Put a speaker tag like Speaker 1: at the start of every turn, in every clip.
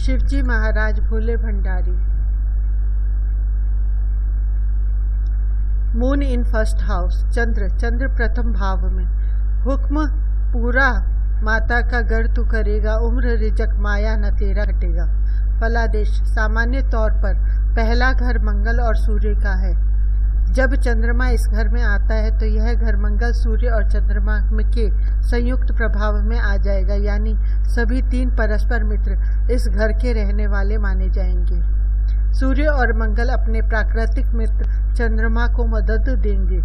Speaker 1: शिवजी महाराज Bhole Bhandari. Moon in first house, चंद्र प्रथम भाव में। हुक्म पूरा माता का गर तू करेगा, उम्र रिजक माया न तेरा हटेगा। फलादेश, सामान्य तौर पर पहला घर मंगल और सूर्य का है। जब चंद्रमा इस घर में आता है तो यह घर मंगल, सूर्य और चंद्रमा के संयुक्त प्रभाव में आ जाएगा, यानी सभी तीन परस्पर मित्र इस घर के रहने वाले माने जाएंगे। सूर्य और मंगल अपने प्राकृतिक मित्र चंद्रमा को मदद देंगे।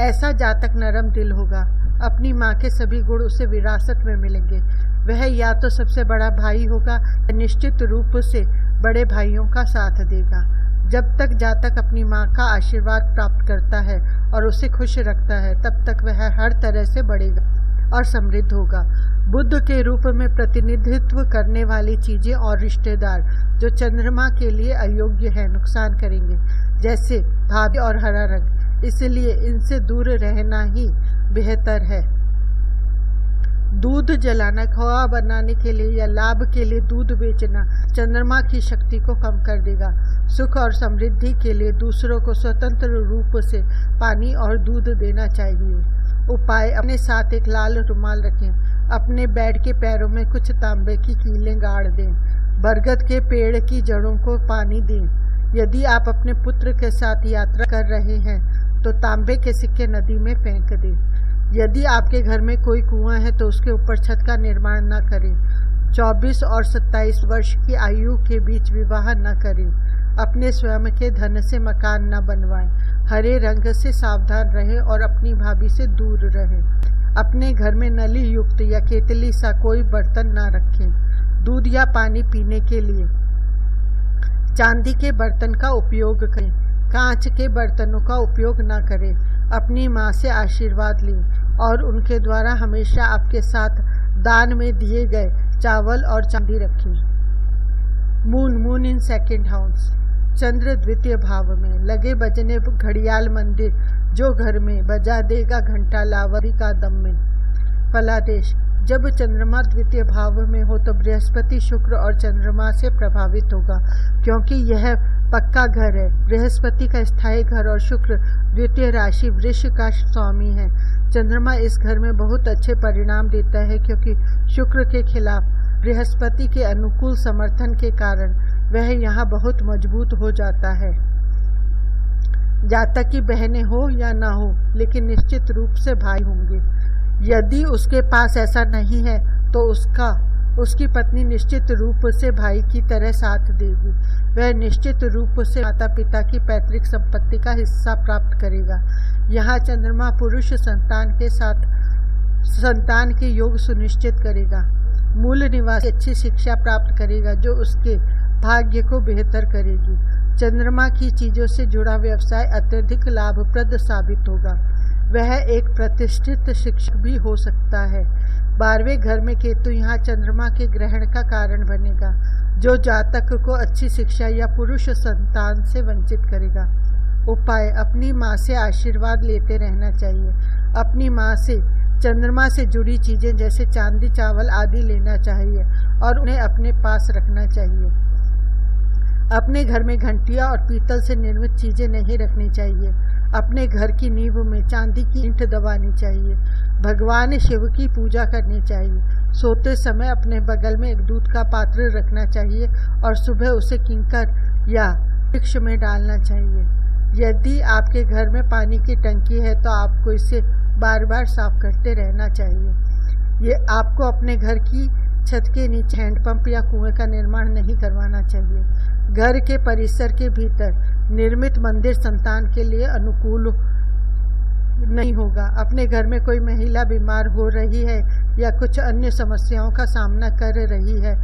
Speaker 1: ऐसा जातक नरम दिल होगा, अपनी माँ के सभी गुण उसे विरासत में मिलेंगे। वह या तो सबसे बड़ा भाई होगा या निश्चित रूप से बड़े भाइयों का साथ देगा। जब तक जातक अपनी माँ का आशीर्वाद प्राप्त करता है और उसे खुश रखता है, तब तक वह हर तरह से बढ़ेगा और समृद्ध होगा। बुद्ध के रूप में प्रतिनिधित्व करने वाली चीजें और रिश्तेदार जो चंद्रमा के लिए अयोग्य है, नुकसान करेंगे, जैसे भाभी और हरा रंग, इसलिए इनसे दूर रहना ही बेहतर है। दूध जलाना, खोआ बनाने के लिए या लाभ के लिए दूध बेचना चंद्रमा की शक्ति को कम कर देगा। सुख और समृद्धि के लिए दूसरों को स्वतंत्र रूप से पानी और दूध देना चाहिए। उपाय, अपने साथ एक लाल रुमाल रखें, अपने बेड के पैरों में कुछ तांबे की कीलें गाड़ दें, बरगद के पेड़ की जड़ों को पानी दें। यदि आप अपने पुत्र के साथ यात्रा कर रहे हैं तो तांबे के सिक्के नदी में फेंक दें। यदि आपके घर में कोई कुआं है तो उसके ऊपर छत का निर्माण न करें। 24 और 27 वर्ष की आयु के बीच विवाह न करें। अपने स्वयं के धन से मकान न बनवाएं। हरे रंग से सावधान रहें और अपनी भाभी से दूर रहें। अपने घर में नली युक्त या केतली सा कोई बर्तन न रखें। दूध या पानी पीने के लिए चांदी के बर्तन का उपयोग करें, कांच के बर्तनों का उपयोग न करें। अपनी माँ से आशीर्वाद लें और उनके द्वारा हमेशा आपके साथ दान में दिए गए चावल और चांदी रखें। मून इन सेकंड हाउस, चंद्र द्वितीय भाव में। लगे बजने घड़ियाल मंदिर, जो घर में बजा देगा घंटा लावरी का दम में। फलादेश, जब चंद्रमा द्वितीय भाव में हो तो बृहस्पति शुक्र और चंद्रमा से प्रभावित होगा, क्योंकि यह पक्का घर है। बृहस्पति का स्थायी घर और शुक्र द्वितीय राशि वृष का स्वामी है। चंद्रमा इस घर में बहुत अच्छे परिणाम देता है, क्योंकि शुक्र के खिलाफ बृहस्पति के अनुकूल समर्थन के कारण वह यहाँ बहुत मजबूत हो जाता है। जातक की बहनें हो या ना हो, लेकिन निश्चित रूप से भाई होंगे। यदि उसके पास ऐसा नहीं है तो उसकी पत्नी निश्चित रूप से भाई की तरह साथ देगी। वह निश्चित रूप से माता पिता की पैतृक संपत्ति का हिस्सा प्राप्त करेगा। यहाँ चंद्रमा पुरुष संतान के साथ संतान के योग सुनिश्चित करेगा। मूल निवासी अच्छी शिक्षा प्राप्त करेगा, जो उसके भाग्य को बेहतर करेगी। चंद्रमा की चीजों से जुड़ा व्यवसाय अत्यधिक लाभप्रद साबित होगा। वह एक प्रतिष्ठित शिक्षक भी हो सकता है। 12वें घर में केतु यहाँ चंद्रमा के ग्रहण का कारण बनेगा, जो जातक को अच्छी शिक्षा या पुरुष संतान से वंचित करेगा। उपाय, अपनी माँ से आशीर्वाद लेते रहना चाहिए। अपनी माँ से चंद्रमा से जुड़ी चीजें जैसे चांदी, चावल आदि लेना चाहिए और उन्हें अपने पास रखना चाहिए। अपने घर में घंटियां और पीतल से निर्मित चीजें नहीं रखनी चाहिए। अपने घर की नींव में चांदी की ईंट दबानी चाहिए। भगवान शिव की पूजा करनी चाहिए। सोते समय अपने बगल में एक दूध का पात्र रखना चाहिए और सुबह उसे किंकर या वृक्ष में डालना चाहिए। यदि आपके घर में पानी की टंकी है तो आपको इसे बार बार साफ करते रहना चाहिए। ये आपको अपने घर की छत के नीचे हैंडपंप या कुएं का निर्माण नहीं करवाना चाहिए। घर के परिसर के भीतर निर्मित मंदिर संतान के लिए अनुकूल नहीं होगा। अपने घर में कोई महिला बीमार हो रही है या कुछ अन्य समस्याओं का सामना कर रही है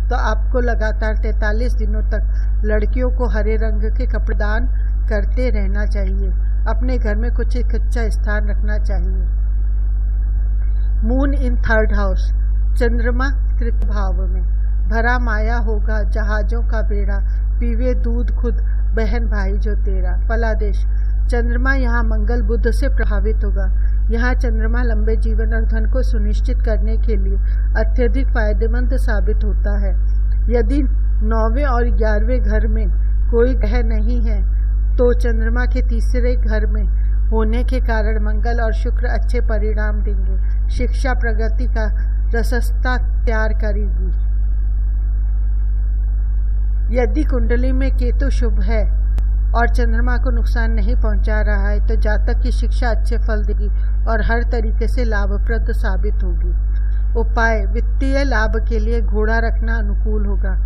Speaker 1: तो आपको लगातार 43 दिनों तक लड़कियों को हरे रंग के कपड़े दान करते रहना चाहिए। अपने घर में कुछ एक अच्छा स्थान रखना चाहिए। मून इन थर्ड हाउस, चंद्रमा तृतीय भाव में। भरा माया होगा जहाजों का बेड़ा, पीवे दूध खुद बहन भाई जो तेरा। फलादेश, चंद्रमा यहाँ मंगल बुध से प्रभावित होगा। यहाँ चंद्रमा लंबे जीवन और धन को सुनिश्चित करने के लिए अत्यधिक फायदेमंद साबित होता है। यदि 9वें और 11वें घर में कोई ग्रह नहीं है तो चंद्रमा के तीसरे घर में होने के कारण मंगल और शुक्र अच्छे परिणाम देंगे। शिक्षा प्रगति का रसस्ता तैयार करेगी। यदि कुंडली में केतु शुभ है और चंद्रमा को नुकसान नहीं पहुंचा रहा है तो जातक की शिक्षा अच्छे फल देगी और हर तरीके से लाभप्रद साबित होगी। उपाय: वित्तीय लाभ के लिए घोड़ा रखना अनुकूल होगा।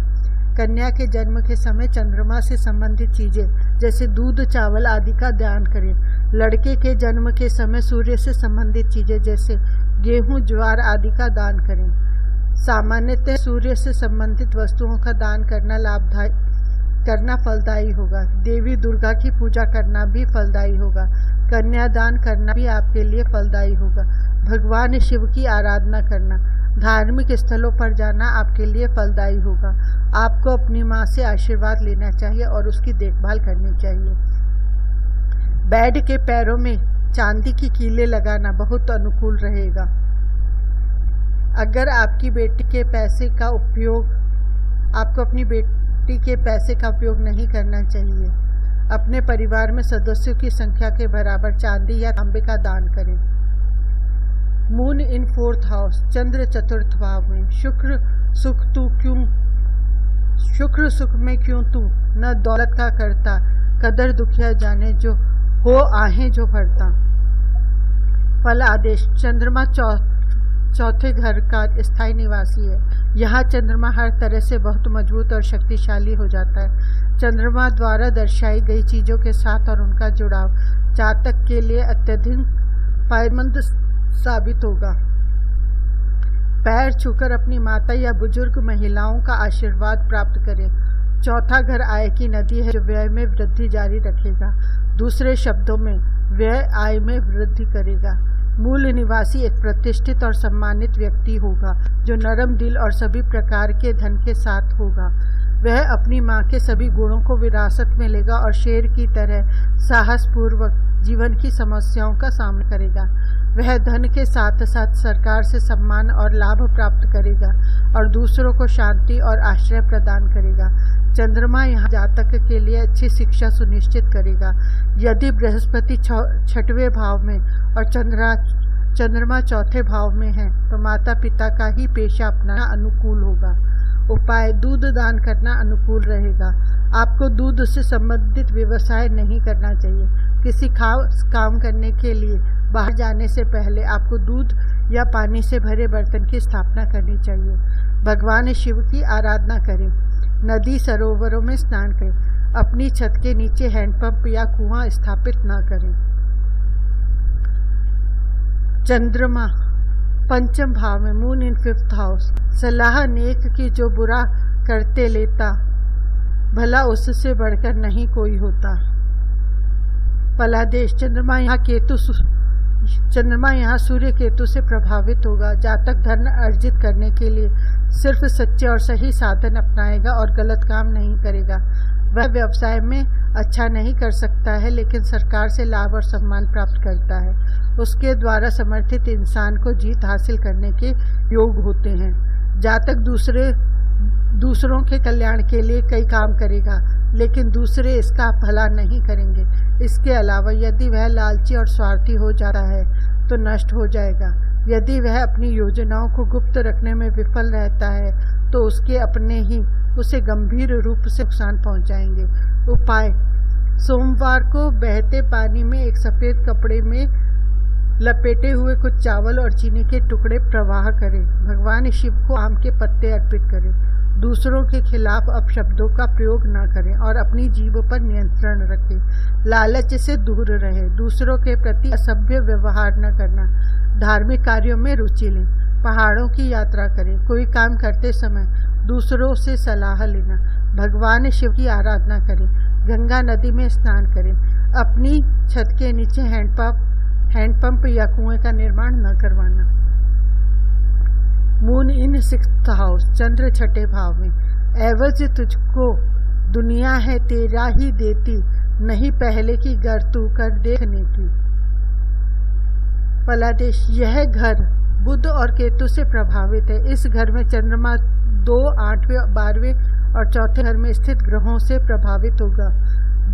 Speaker 1: कन्या के जन्म के समय चंद्रमा से संबंधित चीजें जैसे दूध, चावल आदि का दान करें। लड़के के जन्म के समय सूर्य से संबंधित चीजें जैसे गेहूं, ज्वार आदि का दान करें। सामान्यतः सूर्य से संबंधित वस्तुओं का दान करना फलदायी होगा। देवी दुर्गा की पूजा करना भी फलदायी होगा। कन्यादान करना भी आपके लिए फलदायी होगा। भगवान शिव की आराधना करना, धार्मिक स्थलों पर जाना आपके लिए फलदायी होगा। आपको अपनी माँ से आशीर्वाद लेना चाहिए और उसकी देखभाल करनी चाहिए। बेड के पैरों में चांदी की कीलें लगाना बहुत अनुकूल रहेगा। अगर आपकी बेटी के पैसे का उपयोग आपको अपनी बेटी के पैसे का उपयोग नहीं करना चाहिए। अपने परिवार में सदस्यों की संख्या के बराबर चांदी या तांबे का दान करें। मून इन 4th हाउस, चंद्र चतुर्थ भाव में। शुक्र सुख में क्यों तू, न दौलत का करता, कदर दुखिया जाने जो हो आहें जो भरता। फल आदेश: चंद्रमा चौथे घर का स्थायी निवासी है। यहाँ चंद्रमा हर तरह से बहुत मजबूत और शक्तिशाली हो जाता है। चंद्रमा द्वारा दर्शाई गई चीजों के साथ और उनका जुड़ाव जातक के लिए अत्यधिक फायदेमंद साबित होगा। पैर छूकर अपनी माता या बुजुर्ग महिलाओं का आशीर्वाद प्राप्त करें। चौथा घर आय की नदी है जो व्यय में वृद्धि जारी रखेगा। दूसरे शब्दों में व्यय आय में वृद्धि करेगा। मूल निवासी एक प्रतिष्ठित और सम्मानित व्यक्ति होगा जो नरम दिल और सभी प्रकार के धन के साथ होगा। वह अपनी माँ के सभी गुणों को विरासत में लेगा और शेर की तरह साहसपूर्वक जीवन की समस्याओं का सामना करेगा। वह धन के साथ साथ सरकार से सम्मान और लाभ प्राप्त करेगा और दूसरों को शांति और आश्रय प्रदान करेगा। चंद्रमा यहाँ जातक के लिए अच्छी शिक्षा सुनिश्चित करेगा। यदि बृहस्पति 6वें भाव में और चंद्रमा चौथे भाव में है तो माता पिता का ही पेशा अपनाना अनुकूल होगा। उपाय: दूध दान करना अनुकूल रहेगा। आपको दूध से संबंधित व्यवसाय नहीं करना चाहिए। किसी खास काम करने के लिए बाहर जाने से पहले आपको दूध या पानी से भरे बर्तन की स्थापना करनी चाहिए। भगवान शिव की आराधना करें। नदी सरोवरों में स्नान करें। अपनी छत के नीचे हैंडपंप या कुआं स्थापित न करें। चंद्रमा पंचम भाव में, मून इन 5th हाउस। सलाह नेक की जो बुरा करते लेता, भला उससे बढ़कर नहीं कोई होता। फलादेश: चंद्रमा यहाँ सूर्य केतु से प्रभावित होगा। जातक धन अर्जित करने के लिए सिर्फ सच्चे और सही साधन अपनाएगा और गलत काम नहीं करेगा। वह व्यवसाय में अच्छा नहीं कर सकता है लेकिन सरकार से लाभ और सम्मान प्राप्त करता है। उसके द्वारा समर्थित इंसान को जीत हासिल करने के योग होते हैं। जातक दूसरों के कल्याण के लिए कई काम करेगा लेकिन दूसरे इसका भला नहीं करेंगे। इसके अलावा यदि वह लालची और स्वार्थी हो जाता है तो नष्ट हो जाएगा। यदि वह अपनी योजनाओं को गुप्त रखने में विफल रहता है तो उसके अपने ही उसे गंभीर रूप से नुकसान पहुंचाएंगे। उपाय: सोमवार को बहते पानी में एक सफेद कपड़े में लपेटे हुए कुछ चावल और चीनी के टुकड़े प्रवाह करें। भगवान शिव को आम के पत्ते अर्पित करें। दूसरों के खिलाफ अपशब्दों का प्रयोग न करें और अपनी जीभ पर नियंत्रण रखें। लालच से दूर रहें। दूसरों के प्रति असभ्य व्यवहार न करना। धार्मिक कार्यों में रुचि लें। पहाड़ों की यात्रा करें। कोई काम करते समय दूसरों से सलाह लेना। भगवान शिव की आराधना करें। गंगा नदी में स्नान करें। अपनी छत के नीचे हैंडपंप या कुएं का निर्माण न करवाना। मून इन 6th हाउस, चंद्र 6ठे भाव में। एवज तुझको दुनिया है तेरा ही देती, नहीं पहले की गर तू कर देखने की। फलादेश: यह घर बुध और केतु से प्रभावित है। इस घर में चंद्रमा 2, 8वें, 12वें और चौथे घर में स्थित ग्रहों से प्रभावित होगा।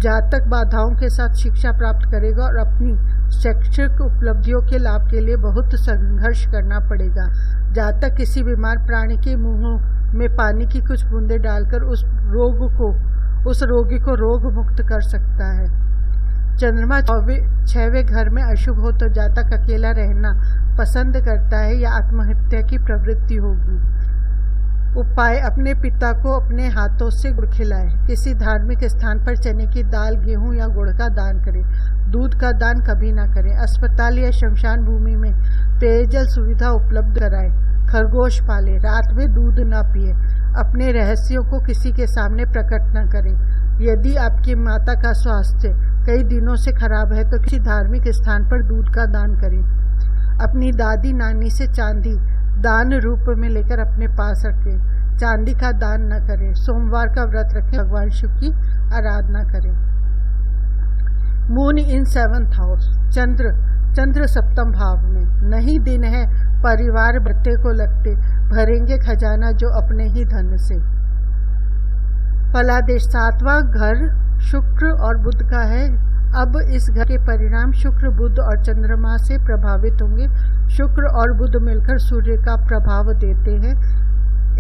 Speaker 1: जातक बाधाओं के साथ शिक्षा प्राप्त करेगा और अपनी शैक्षिक उपलब्धियों के लाभ के लिए बहुत संघर्ष करना पड़ेगा। जातक किसी बीमार प्राणी के मुंह में पानी की कुछ बूंदें डालकर उस रोगी को रोग मुक्त कर सकता है। चंद्रमा 6वें घर में अशुभ हो तो जातक अकेला रहना पसंद करता है या आत्महत्या की प्रवृत्ति होगी। उपाय, अपने पिता को अपने हाथों से गुड़ खिलाएं। किसी धार्मिक स्थान पर चने की दाल, गेहूं या गुड़ का दान करें। दूध का दान कभी ना करें। अस्पताल या शमशान भूमि में पेयजल सुविधा उपलब्ध कराएं। खरगोश पालें। रात में दूध ना पिए। अपने रहस्यों को किसी के सामने प्रकट न करें। यदि आपकी माता का स्वास्थ्य कई दिनों से खराब है तो किसी धार्मिक स्थान पर दूध का दान करें। अपनी दादी नानी से चांदी दान रूप में लेकर अपने पास रखें। चांदी का दान न करें। सोमवार का व्रत रखें। भगवान शिव की आराधना करें। Moon in 7th house. Chandra 7th भाव में। नहीं दिन है, परिवार बत्ते को लगते, भरेंगे खजाना जो अपने ही धन से। फलादेश 7वां घर शुक्र और बुध का है। अब इस घर के परिणाम शुक्र, बुध और चंद्रमा से प्रभावित होंगे। शुक्र और बुध मिलकर सूर्य का प्रभाव देते हैं।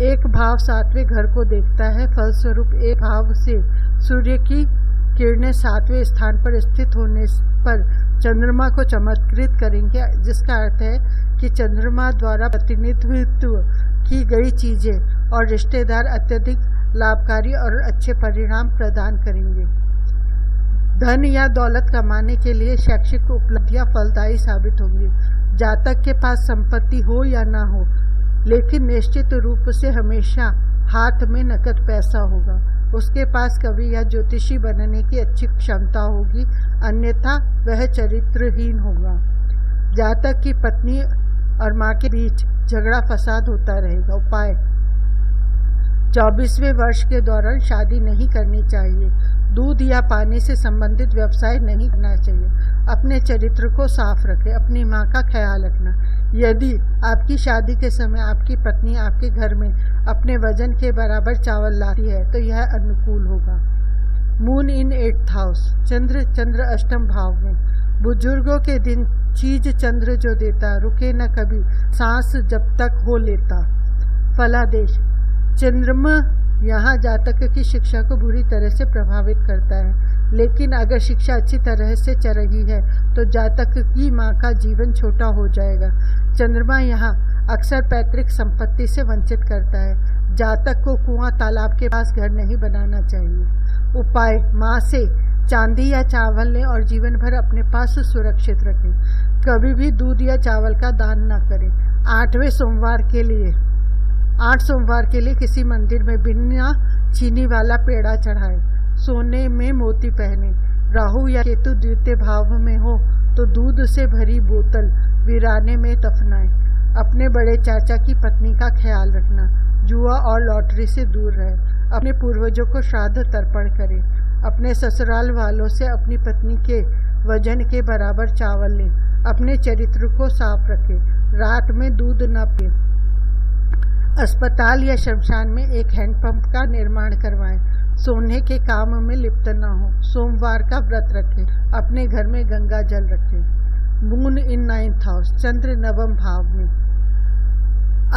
Speaker 1: एक भाव 7वें घर को देखता है। फलस्वरूप एक भाव से सूर्य की किरणें 7वें स्थान पर स्थित होने पर चंद्रमा को चमत्कृत करेंगे, जिसका अर्थ है कि चंद्रमा द्वारा प्रतिनिधित्व की गई चीजें और रिश्तेदार अत्यधिक लाभकारी और अच्छे परिणाम प्रदान करेंगे। धन या दौलत कमाने के लिए शैक्षिक उपलब्धियां फलदायी साबित होंगी। जातक के पास संपत्ति हो या ना हो, लेकिन निश्चित रूप से हमेशा हाथ में नकद पैसा होगा। उसके पास कवि या ज्योतिषी बनने की अच्छी क्षमता होगी, अन्यथा वह चरित्रहीन होगा। जातक की पत्नी और माँ के बीच झगड़ा फसाद होता रहेगा। उपाय, 24वें वर्ष के दौरान शादी नहीं करनी चाहिए। दूध या पानी से संबंधित व्यवसाय नहीं करना चाहिए। अपने चरित्र को साफ रखें। अपनी माँ का ख्याल रखना। यदि आपकी शादी के समय आपकी पत्नी आपके घर में अपने वजन के बराबर चावल लाती है तो यह अनुकूल होगा। Moon in 8th house. Chandra 8th भाव में। बुजुर्गों के दिन चीज चंद्र जो देता, रुके न कभी सांस जब तक हो लेता। फलादेश, चंद्रमा यहाँ जातक की शिक्षा को बुरी तरह से प्रभावित करता है, लेकिन अगर शिक्षा अच्छी तरह से चल रही है तो जातक की माँ का जीवन छोटा हो जाएगा। चंद्रमा यहाँ अक्सर पैतृक संपत्ति से वंचित करता है। जातक को कुआं तालाब के पास घर नहीं बनाना चाहिए। उपाय, माँ से चांदी या चावल लें और जीवन भर अपने पास सुरक्षित रखें। कभी भी दूध या चावल का दान न करें। 8 सोमवार के लिए किसी मंदिर में बिना चीनी वाला पेड़ा चढ़ाएं। सोने में मोती पहने। राहु या केतु द्वितीय भाव में हो तो दूध से भरी बोतल वीराने में दफनाएं। अपने बड़े चाचा की पत्नी का ख्याल रखना। जुआ और लॉटरी से दूर रहें। अपने पूर्वजों को श्राद्ध तर्पण करें। अपने ससुराल वालों से अपनी पत्नी के वजन के बराबर चावल लें। अपने चरित्र को साफ रखें। रात में दूध न पिएं। अस्पताल या शमशान में एक हैंडपंप का निर्माण करवाएं। सोने के काम में लिप्त न हो। सोमवार का व्रत रखें। अपने घर में गंगा जल रखें। Moon in 9th house. चंद्र 9वें भाव में।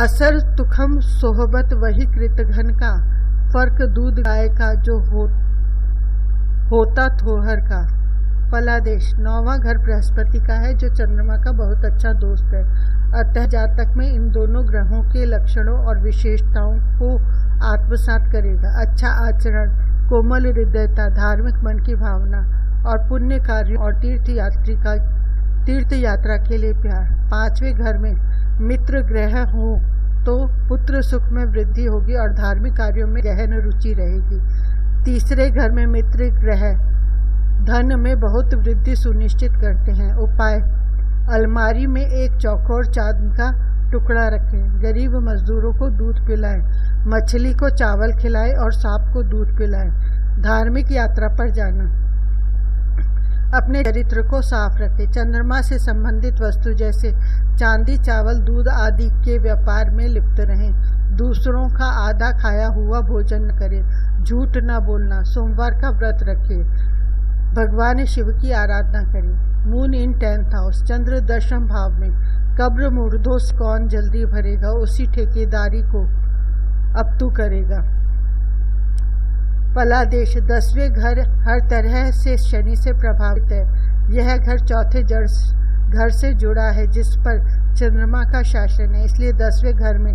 Speaker 1: असर तुखम सोहबत वही कृतघन का, फर्क दूध गाय का जो होता थोहर का। फलादेश, 9वां घर बृहस्पति का है जो चंद्रमा का बहुत अच्छा दोस्त है। अतः जातक में इन दोनों ग्रहों के लक्षणों और विशेषताओं को आत्मसात करेगा। अच्छा आचरण, कोमल हृदयता, धार्मिक मन की भावना और पुण्य कार्यों और तीर्थ यात्रा के लिए प्यार। 5वें घर में मित्र ग्रह हो तो पुत्र सुख में वृद्धि होगी और धार्मिक कार्यों में गहन रुचि रहेगी। 3रे घर में मित्र ग्रह धन में बहुत वृद्धि सुनिश्चित करते हैं। उपाय, अलमारी में एक चौकोर चांदी का टुकड़ा रखें। गरीब मजदूरों को दूध पिलाएं। मछली को चावल खिलाएं और सांप को दूध पिलाएं। धार्मिक यात्रा पर जाना। अपने चरित्र को साफ रखें। चंद्रमा से संबंधित वस्तु जैसे चांदी, चावल, दूध आदि के व्यापार में लिप्त रहें। दूसरों का आधा खाया हुआ भोजन न करें। झूठ न बोलना। सोमवार का व्रत रखें। भगवान शिव की आराधना करें। मून इन 10th हाउस, चंद्र 10वें भाव में। कब्र मुर्दों कौन जल्दी भरेगा, उसी ठेकेदारी को अब तू करेगा। फलादेश, 10वें घर हर तरह से शनि से प्रभावित है। यह घर चौथे जड़ घर से जुड़ा है जिस पर चंद्रमा का शासन है, इसलिए 10वें घर में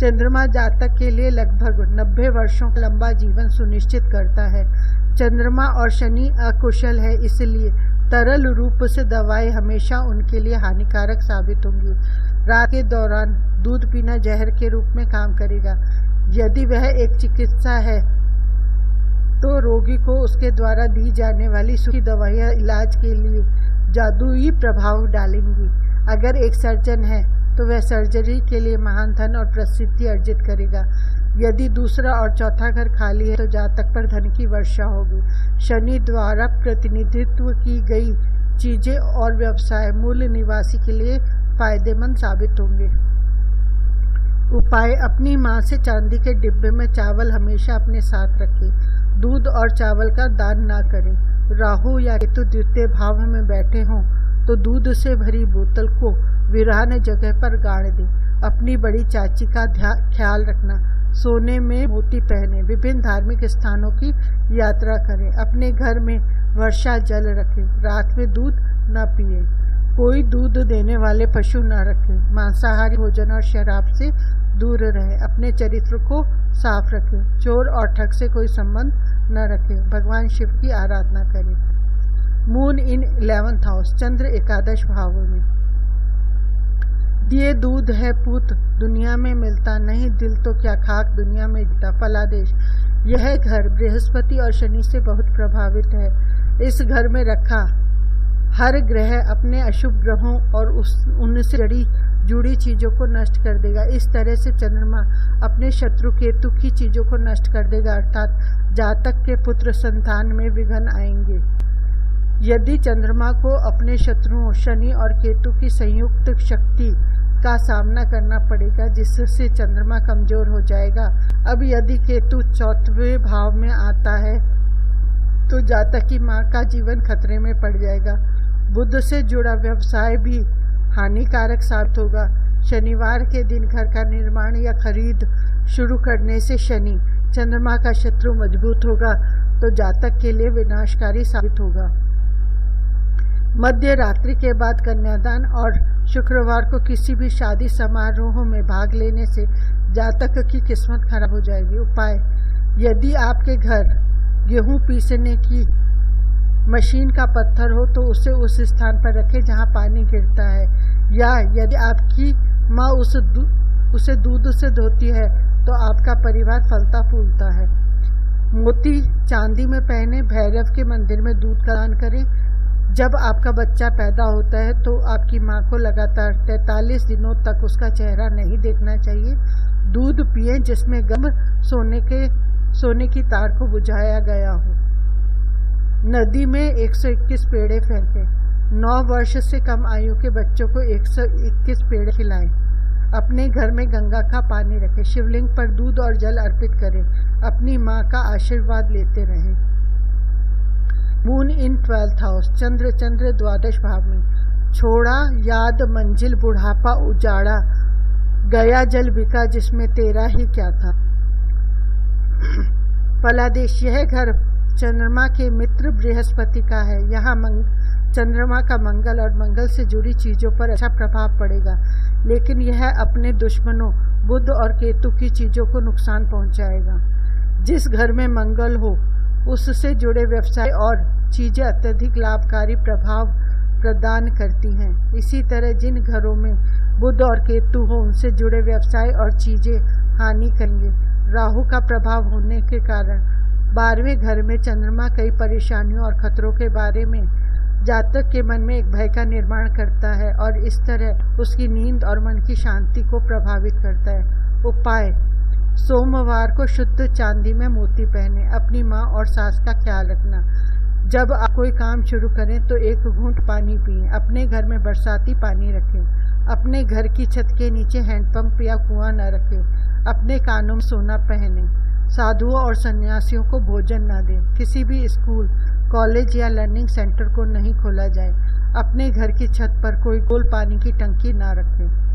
Speaker 1: चंद्रमा जातक के लिए लगभग 90 वर्षों का लंबा जीवन सुनिश्चित करता है। चंद्रमा और शनि अकुशल है, इसलिए तरल रूप से दवाएं हमेशा उनके लिए हानिकारक साबित होंगी। रात के दौरान दूध पीना जहर के रूप में काम करेगा। यदि वह एक चिकित्सा है तो रोगी को उसके द्वारा दी जाने वाली सूखी दवाइयाँ इलाज के लिए जादुई प्रभाव डालेंगी। अगर एक सर्जन है तो वह सर्जरी के लिए महान धन और प्रसिद्धि अर्जित करेगा। यदि दूसरा और चौथा घर खाली है तो जातक पर धन की वर्षा होगी। शनि द्वारा प्रतिनिधित्व की गई चीजें और व्यवसाय मूल निवासी के लिए फायदेमंद साबित होंगे। उपाय, अपनी माँ से चांदी के डिब्बे में चावल हमेशा अपने साथ रखें। दूध और चावल का दान ना करें। राहु या केतु द्वितीय भाव में बैठे हों तो दूध से भरी बोतल को वीरान जगह पर गाड़ दें। अपनी बड़ी चाची का ख्याल रखना। सोने में मोती पहने। विभिन्न धार्मिक स्थानों की यात्रा करें। अपने घर में वर्षा जल रखें। रात में दूध न पिए। कोई दूध देने वाले पशु न रखें। मांसाहारी भोजन और शराब से दूर रहें। अपने चरित्र को साफ रखें। चोर और ठग से कोई संबंध न रखें। भगवान शिव की आराधना करें। मून इन 11th हाउस, चंद्र 11 भाव में। दिए दूध है पूत, दुनिया में मिलता नहीं। दिल तो क्या खाक, दुनिया में जीता। फलादेश, यह घर बृहस्पति और शनि से बहुत प्रभावित है। इस घर में रखा हर ग्रह अपने अशुभ ग्रहों और उनसे जुड़ी चीजों को नष्ट कर देगा। इस तरह से चंद्रमा अपने शत्रु केतु की चीजों को नष्ट कर देगा, अर्थात जातक के पुत्र संतान में विघ्न आएंगे। यदि चंद्रमा को अपने शत्रुओं शनि और केतु की संयुक्त शक्ति का सामना करना पड़ेगा, जिससे चंद्रमा कमजोर हो जाएगा। अब यदि केतु 4वें भाव में आता है तो जातक की मां का जीवन खतरे में पड़ जाएगा। बुध से जुड़ा व्यवसाय भी हानिकारक साबित होगा। शनिवार के दिन घर का निर्माण या खरीद शुरू करने से शनि चंद्रमा का शत्रु मजबूत होगा तो जातक के लिए विनाशकारी साबित होगा। मध्य रात्रि के बाद कन्यादान और शुक्रवार को किसी भी शादी समारोह में भाग लेने से जातक की किस्मत खराब हो जाएगी। उपाय, यदि आपके घर गेहूं पीसने की मशीन का पत्थर हो तो उसे उस स्थान पर रखें जहां पानी गिरता है, या यदि आपकी माँ उसे दूध से धोती है तो आपका परिवार फलता फूलता है। मोती चांदी में पहने। भैरव के मंदिर में दूध का दान करें। जब आपका बच्चा पैदा होता है तो आपकी माँ को लगातार 43 दिनों तक उसका चेहरा नहीं देखना चाहिए। दूध पिए जिसमें गम सोने की तार को बुझाया गया हो। नदी में 121 पेड़े फेंकें। 9 वर्ष से कम आयु के बच्चों को 121 पेड़े खिलाएं। अपने घर में गंगा का पानी रखें। शिवलिंग पर दूध और जल अर्पित करें। अपनी माँ का आशीर्वाद लेते रहें। मून इन 12th हाउस, चंद्र 12 भाव में। छोड़ा याद मंजिल बुढ़ापा उजाड़ा, गया जल बिका जिसमें तेरा ही क्या था। फलादेश, यह घर चंद्रमा के मित्र बृहस्पति का है। यहाँ चंद्रमा का मंगल और मंगल से जुड़ी चीजों पर अच्छा प्रभाव पड़ेगा, लेकिन यह अपने दुश्मनों बुध और केतु की चीजों को नुकसान पहुंचाएगा। जिस घर में मंगल हो उससे जुड़े व्यवसाय और चीजें अत्यधिक लाभकारी प्रभाव प्रदान करती हैं। इसी तरह जिन घरों में बुध और केतु हो उनसे जुड़े व्यवसाय और चीजें हानि करेंगे। राहु का प्रभाव होने के कारण 12वें घर में चंद्रमा कई परेशानियों और खतरों के बारे में जातक के मन में एक भय का निर्माण करता है और इस तरह उसकी नींद और मन की शांति को प्रभावित करता है। उपाय, सोमवार को शुद्ध चांदी में मोती पहने। अपनी माँ और सास का ख्याल रखना। जब आप कोई काम शुरू करें तो एक घूंट पानी पिएं। अपने घर में बरसाती पानी रखें। अपने घर की छत के नीचे हैंडपंप या कुआं न रखें। अपने कानों में सोना पहनें। साधुओं और सन्यासियों को भोजन न दें। किसी भी स्कूल, कॉलेज या लर्निंग सेंटर को नहीं खोला जाए। अपने घर की छत पर कोई गोल पानी की टंकी न रखें।